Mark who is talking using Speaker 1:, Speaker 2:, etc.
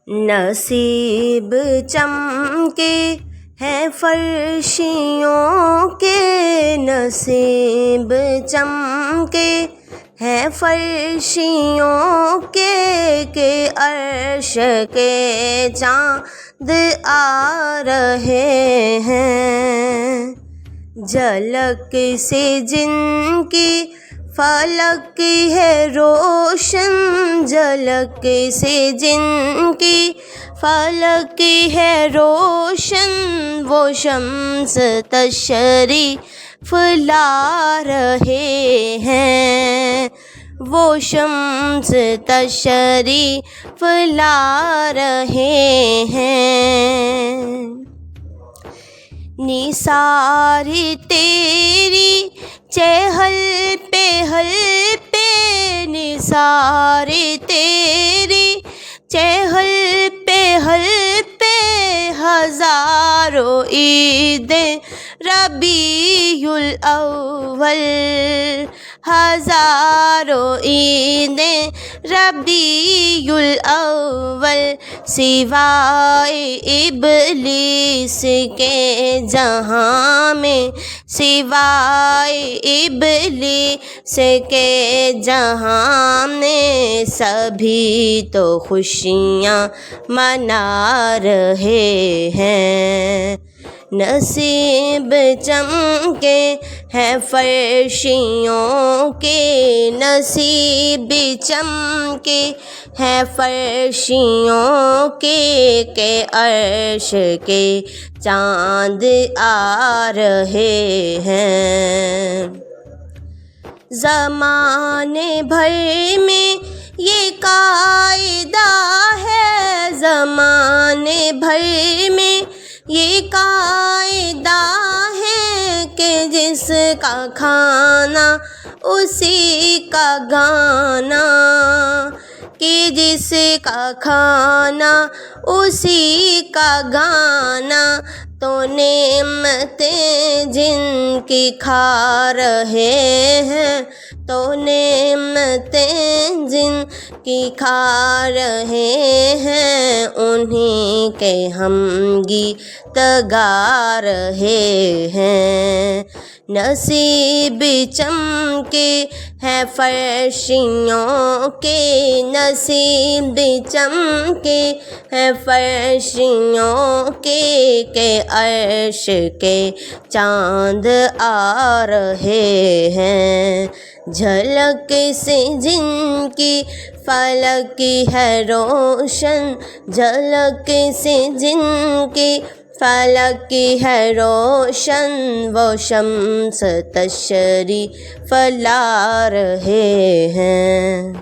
Speaker 1: نصیب چمکے ہیں فرشیوں کے، نصیب چمکے ہیں فرشیوں کے، کہ عرش کے چاند آ رہے ہیں، جھلک سے جن کی فلک ہے روشن، جھلک سے جن کی فلک ہے روشن، وہ شمس تشریف لا رہے ہیں، وہ شمس تشریف لا رہے ہیں۔ نثار تیری چہل پہل پہ، نثار تیری چہل پہل پہ، ہزاروں عید ربیع الاول، ہزاروں عید ربیع الاول، سوائے ابلیس کے جہاں میں، سوائے ابلیس کے جہاں میں، سبھی تو خوشیاں منا رہے ہیں، نصیب چمکے ہیں فرشیوں کے، نصیب چمکے ہیں فرشیوں کے، کہ عرش کے چاند آ رہے ہیں۔ زمانے بھر میں یہ قاعدہ ہے، زمانے بھر میں یہ قاعدہ ہے، کہ جس کا کھانا اسی کا گانا، کہ جس کا کھانا اسی کا گانا، تو نعمتیں جن کی کھا رہے ہیں، تو نعمتیں جن کی کھا رہے ہیں، انہیں کے ہم گیت گا رہے ہیں، نصیب چمکے ہیں فرشیوں کے، نصیب چمکے ہیں فرشیوں کے، کہ عرش کے چاند آ رہے ہیں، جھلک سے جن کی فلک ہے روشن، جھلک سے جن کی فلک ہے روشن، وہ شمس تشریف لا رہے ہیں۔